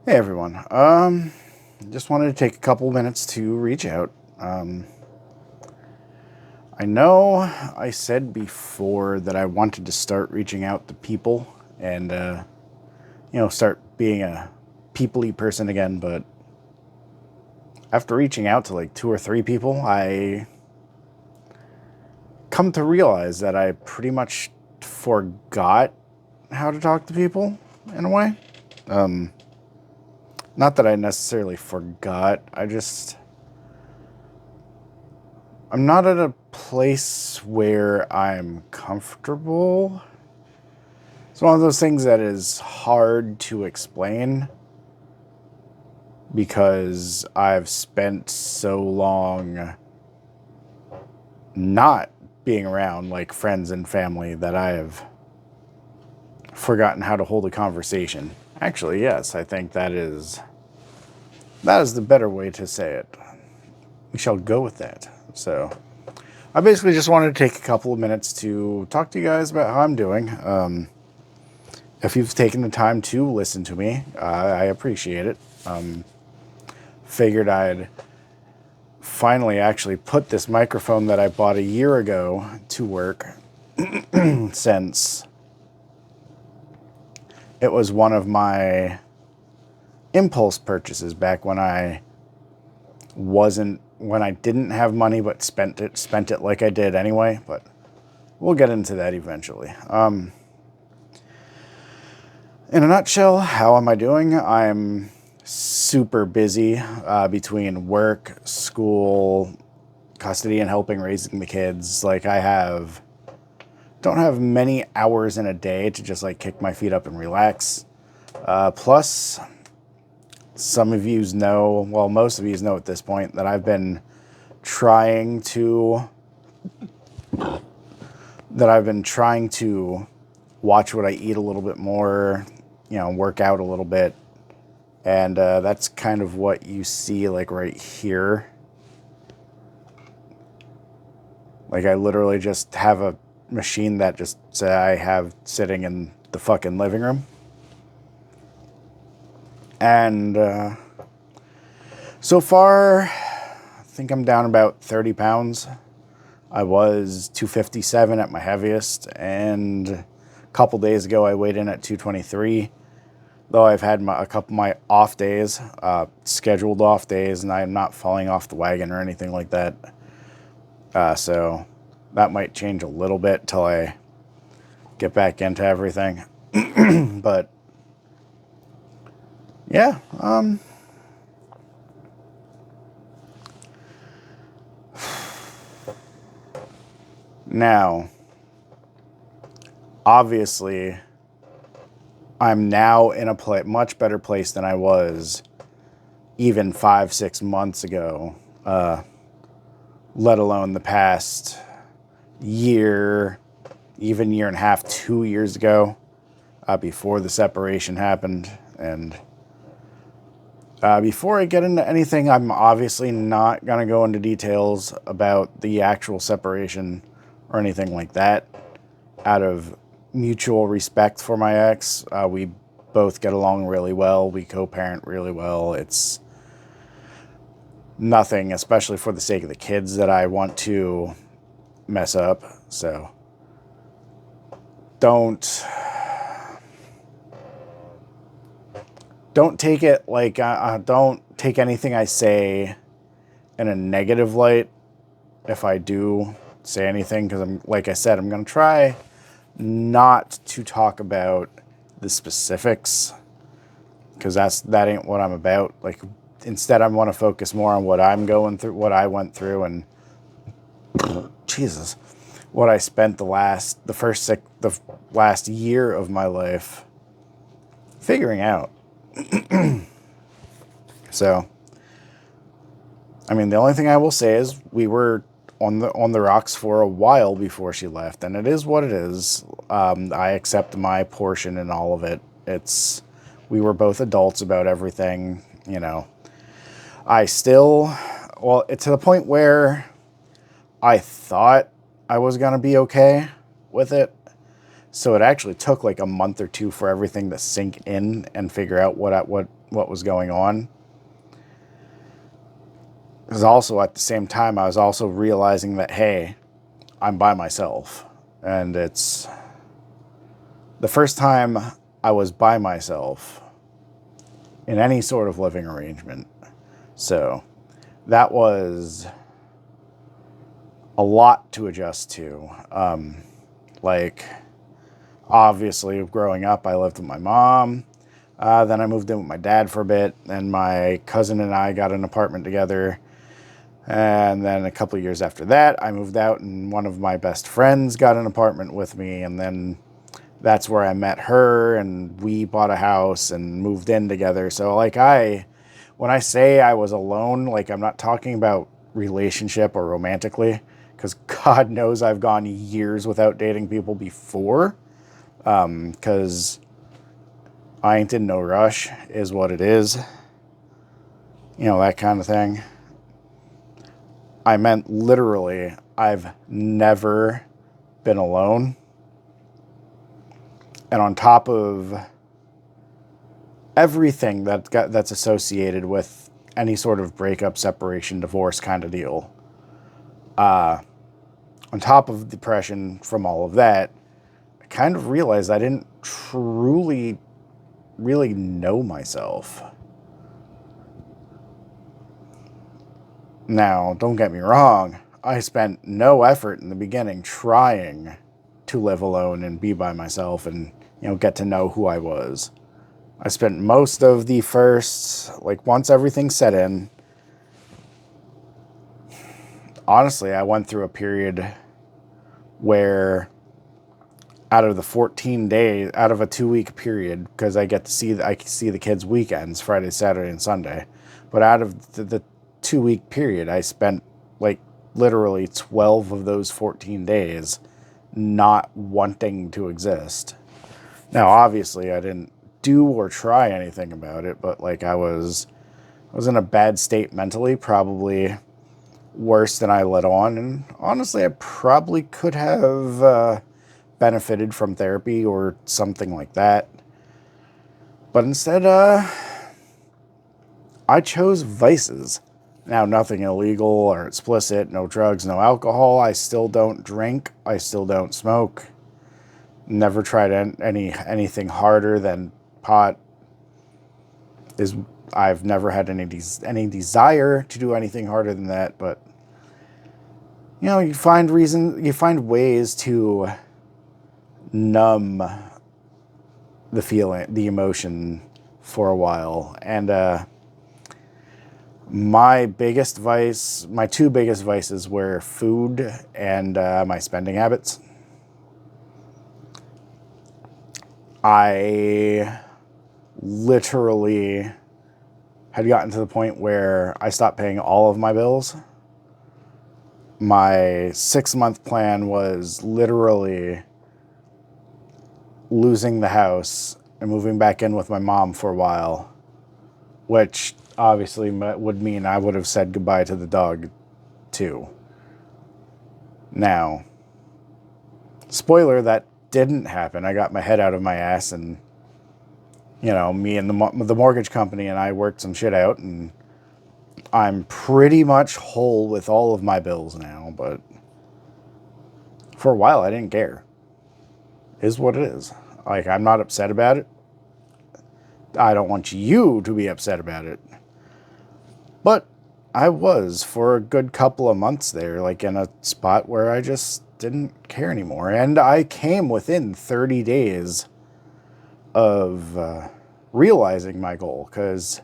Hey everyone. Just wanted to take a couple minutes to reach out. I know I said before that I wanted to start reaching out to people and start being a people-y person again, but after reaching out to like two or three people, I come to realize that I pretty much forgot how to talk to people in a way. Not that I necessarily forgot. I'm not at a place where I'm comfortable. It's one of those things that is hard to explain because I've spent so long not being around like friends and family that I have forgotten how to hold a conversation. Actually, yes, I think that is the better way to say it. We shall go with that. So, I basically just wanted to take a couple of minutes to talk to you guys about how I'm doing. If you've taken the time to listen to me, I appreciate it. Figured I'd finally actually put this microphone that I bought a year ago to work since it was one of my impulse purchases back when I didn't have money but spent it like I did anyway, but we'll get into that eventually. In a nutshell, how am I doing? I'm super busy between work, school, custody, and helping raising the kids. Like don't have many hours in a day to just like kick my feet up and relax. Plus, some of you know, well, most of you know at this point that I've been trying to watch what I eat a little bit more, work out a little bit. And that's kind of what you see like right here. Like I literally just have a machine that just say I have sitting in the fucking living room. And so far, I think I'm down about 30 pounds. I was 257 at my heaviest, and a couple days ago I weighed in at 223. Though I've had a couple of my off days, scheduled off days, and I'm not falling off the wagon or anything like that. So that might change a little bit till I get back into everything. But yeah, now, obviously, I'm now in a much better place than I was even 5-6 months ago, let alone the past year, even year and a half, 2 years ago, before the separation happened. And before I get into anything, I'm obviously not going to go into details about the actual separation or anything like that. Out of mutual respect for my ex, we both get along really well. We co-parent really well. It's nothing, especially for the sake of the kids, that I want to mess up. So don't take it like don't take anything I say in a negative light if I do say anything, because like I said, I'm going to try not to talk about the specifics, because that ain't what I'm about. Like, instead, I want to focus more on what I'm going through, what I went through, and Jesus, what I spent the last year of my life figuring out. So, I mean, the only thing I will say is we were on the rocks for a while before she left, and it is what it is. I accept my portion in all of it. We were both adults about everything, I still, well, it's to the point where I thought I was gonna be okay with it. So it actually took like a month or two for everything to sink in and figure out what what was going on. Because also at the same time, I was also realizing that, hey, I'm by myself. And it's the first time I was by myself in any sort of living arrangement. So that was a lot to adjust to. Like, obviously, growing up, I lived with my mom. Then I moved in with my dad for a bit. And my cousin and I got an apartment together. And then a couple of years after that, I moved out and one of my best friends got an apartment with me. And then that's where I met her and we bought a house and moved in together. So like when I say I was alone, like I'm not talking about relationship or romantically, because God knows I've gone years without dating people before. Because I ain't in no rush is what it is. You know, that kind of thing. I meant literally, I've never been alone. And on top of everything that's associated with any sort of breakup, separation, divorce kind of deal, on top of depression from all of that, I kind of realized I didn't truly, really know myself. Now, don't get me wrong, I spent no effort in the beginning trying to live alone and be by myself and, you know, get to know who I was. I spent most of the first, like, once everything set in, honestly, I went through a period where out of the 14 days, out of a 2-week period, because I see the kids weekends, Friday, Saturday, and Sunday, but out of the 2-week period, I spent like literally 12 of those 14 days not wanting to exist. Now, obviously, I didn't do or try anything about it, but like I was in a bad state mentally, probably worse than I let on, and honestly, I probably could have benefited from therapy or something like that. But instead, I chose vices. Now, nothing illegal or explicit, no drugs, no alcohol. I still don't drink. I still don't smoke. Never tried anything harder than pot. I've never had any desire to do anything harder than that, but you know, you find ways to numb the feeling, the emotion for a while. And my two biggest vices were food and my spending habits. I literally had gotten to the point where I stopped paying all of my bills. My 6-month plan was literally losing the house and moving back in with my mom for a while, which obviously would mean I would have said goodbye to the dog too. Now, spoiler, that didn't happen. I got my head out of my ass and, you know, me and the mortgage company and I worked some shit out, and I'm pretty much whole with all of my bills now, but for a while I didn't care. It is what it is. Like, I'm not upset about it. I don't want you to be upset about it. But I was for a good couple of months there, like in a spot where I just didn't care anymore. And I came within 30 days of realizing my goal, because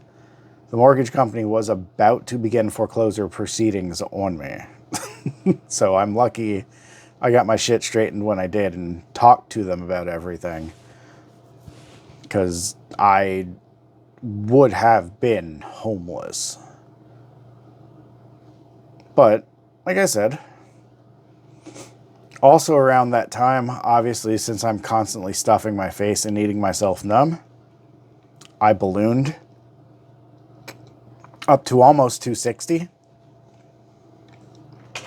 the mortgage company was about to begin foreclosure proceedings on me. So I'm lucky I got my shit straightened when I did and talked to them about everything, because I would have been homeless. But like I said, also around that time, obviously, since I'm constantly stuffing my face and eating myself numb, I ballooned up to almost 260,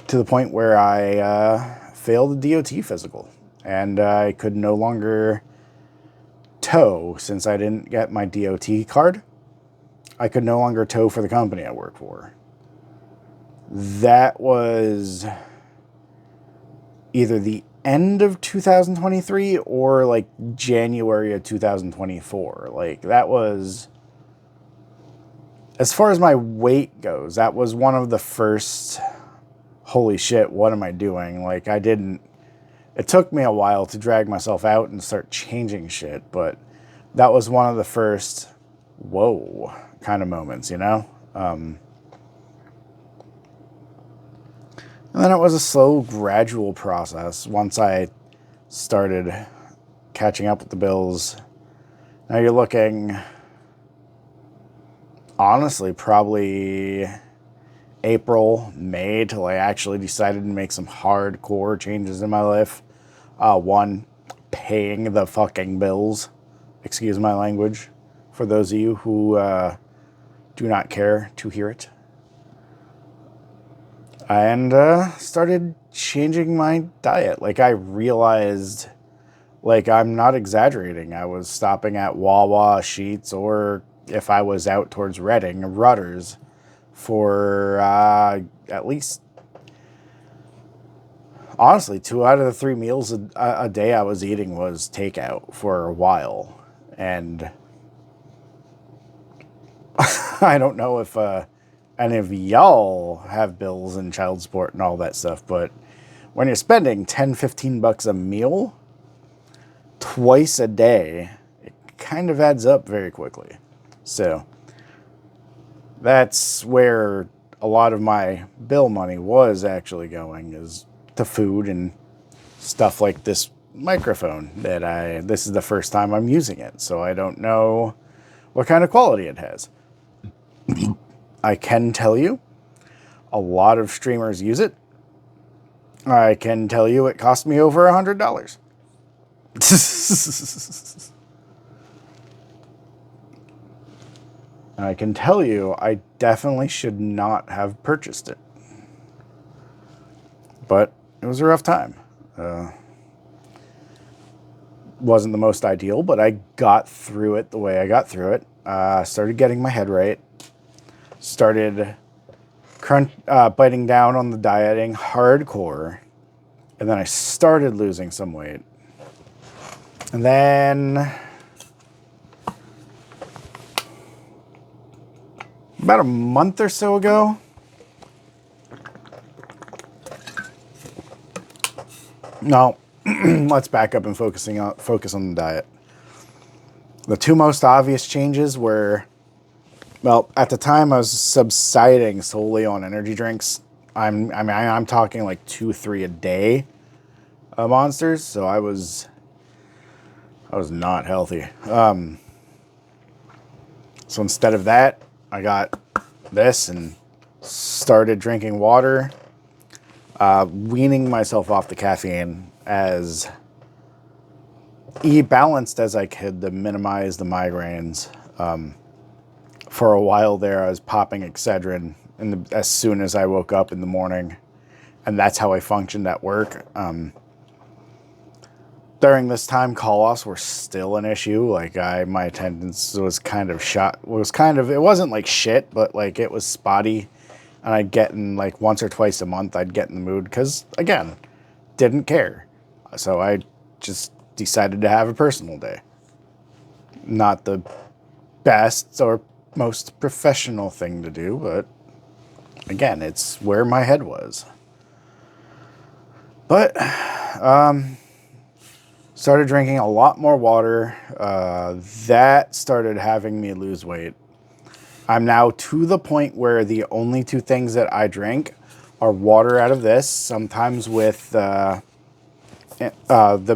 to the point where I failed the DOT physical, and I could no longer tow since I didn't get my DOT card. I could no longer tow for the company I work for. That was either the end of 2023 or like January of 2024. Like that was, as far as my weight goes, that was one of the first, holy shit, what am I doing? Like it took me a while to drag myself out and start changing shit, but that was one of the first, whoa, kind of moments, you know? And then it was a slow, gradual process once I started catching up with the bills. Now you're looking, honestly, probably April, May, till I actually decided to make some hardcore changes in my life. One, paying the fucking bills. Excuse my language, for those of you who do not care to hear it. And started changing my diet. Like, I realized, like, I'm not exaggerating. I was stopping at Wawa, Sheetz, or if I was out towards Reading, Rutter's, for at least, honestly, 2 out of the 3 meals a day I was eating was takeout for a while. And I don't know if any of y'all have bills and child support and all that stuff, but when you're spending 10, 15 bucks a meal twice a day, it kind of adds up very quickly. So that's where a lot of my bill money was actually going, is to food and stuff like this microphone this is the first time I'm using it, so I don't know what kind of quality it has. I can tell you a lot of streamers use it. I can tell you it cost me over $100. I can tell you I definitely should not have purchased it. But it was a rough time. Wasn't the most ideal, but I got through it the way I got through it. Started getting my head right. Started biting down on the dieting hardcore. And then I started losing some weight. And then about a month or so ago, no, let's back up and focus on the diet. The 2 most obvious changes were, well, at the time I was subsiding solely on energy drinks. I'm talking like 2-3 a day monsters, so I was not healthy. So instead of that, I got this and started drinking water, weaning myself off the caffeine as balanced as I could to minimize the migraines. For a while there, I was popping Excedrin as soon as I woke up in the morning, and that's how I functioned at work. During this time, call-offs were still an issue. Like, my attendance was kind of shot. It wasn't like shit, but like it was spotty. And I'd get in like once or twice a month, I'd get in the mood because, again, didn't care. So I just decided to have a personal day. Not the best or most professional thing to do, but again, it's where my head was. But started drinking a lot more water. That started having me lose weight. I'm now to the point where the only 2 things that I drink are water out of this, sometimes with the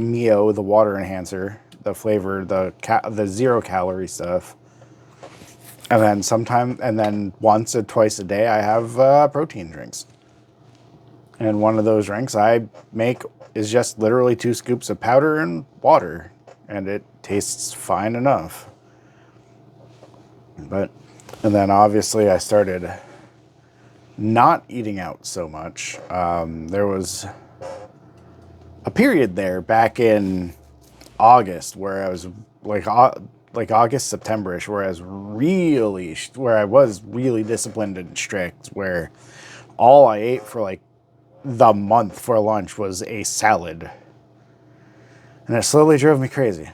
Mio, the water enhancer, the flavor, the 0-calorie stuff. And then once or twice a day, I have protein drinks. And one of those drinks I make is just literally 2 scoops of powder and water, and it tastes fine enough. And then obviously I started not eating out so much. There was a period there back in August where I was like, like August, September-ish, where I was really disciplined and strict, where all I ate for like the month for lunch was a salad. And it slowly drove me crazy.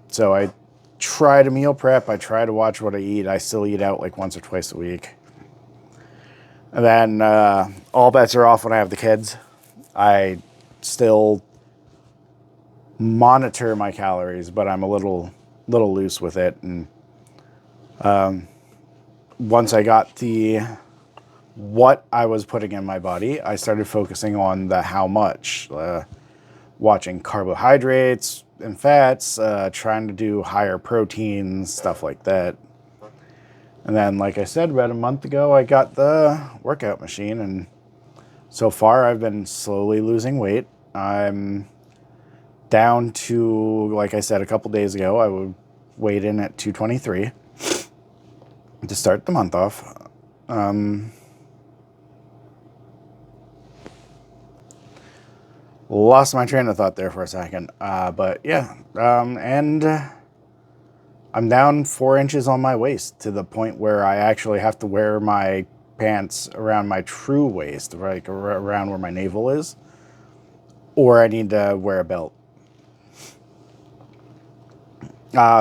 So I try to meal prep. I try to watch what I eat. I still eat out like once or twice a week. And then all bets are off when I have the kids. I still monitor my calories, but I'm a little loose with it. And once I got what I was putting in my body, I started focusing on the how much, watching carbohydrates and fats, trying to do higher proteins, stuff like that. And then, like I said, about a month ago, I got the workout machine, and so far I've been slowly losing weight. I'm down to, like I said, a couple days ago, I would weighed in at 223 to start the month off. Lost my train of thought there for a second. But yeah, and I'm down 4 inches on my waist to the point where I actually have to wear my pants around my true waist, like around where my navel is, or I need to wear a belt.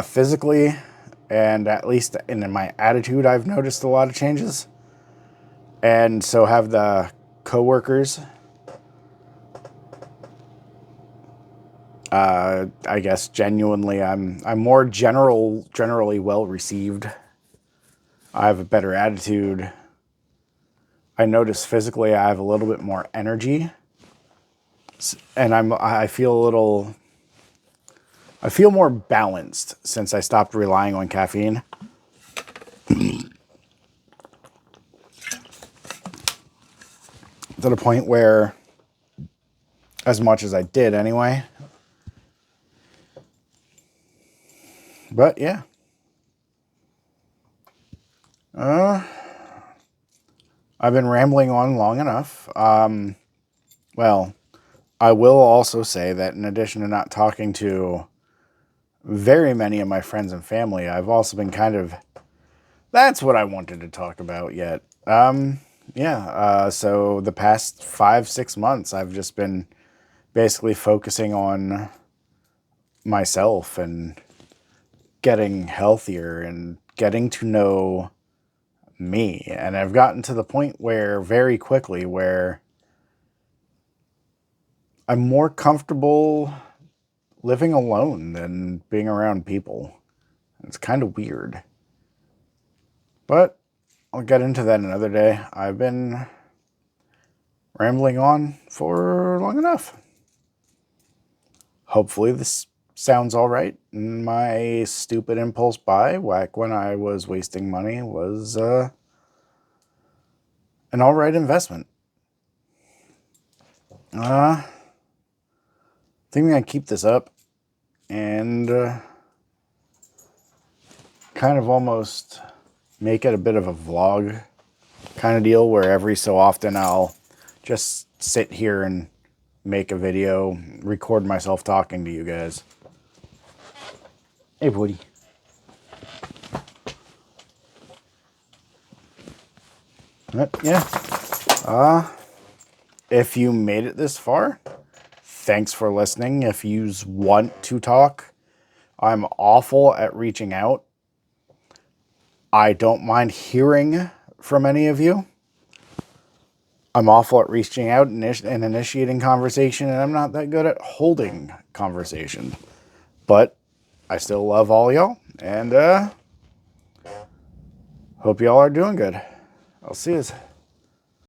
Physically, and at least in my attitude, I've noticed a lot of changes. And so have the coworkers. I guess genuinely, I'm more generally well received. I have a better attitude. I notice physically I have a little bit more energy, and I feel more balanced since I stopped relying on caffeine. To the point where, as much as I did anyway. But yeah. I've been rambling on long enough. Well, I will also say that in addition to not talking to very many of my friends and family, I've also been that's what I wanted to talk about yet. So the past 5-6 months, I've just been basically focusing on myself and getting healthier and getting to know me. And I've gotten to the point where very quickly where I'm more comfortable living alone than being around people. It's kind of weird. But I'll get into that another day. I've been rambling on for long enough. Hopefully this sounds all right. My stupid impulse buy back when I was wasting money was an all right investment. I think I'm going to keep this up and kind of almost make it a bit of a vlog kind of deal where every so often I'll just sit here and make a video, record myself talking to you guys. Hey, buddy. But yeah. If you made it this far, thanks for listening. If you want to talk, I'm awful at reaching out. I don't mind hearing from any of you. I'm awful at reaching out and initiating conversation, and I'm not that good at holding conversation. But I still love all y'all, and hope y'all are doing good. I'll see you.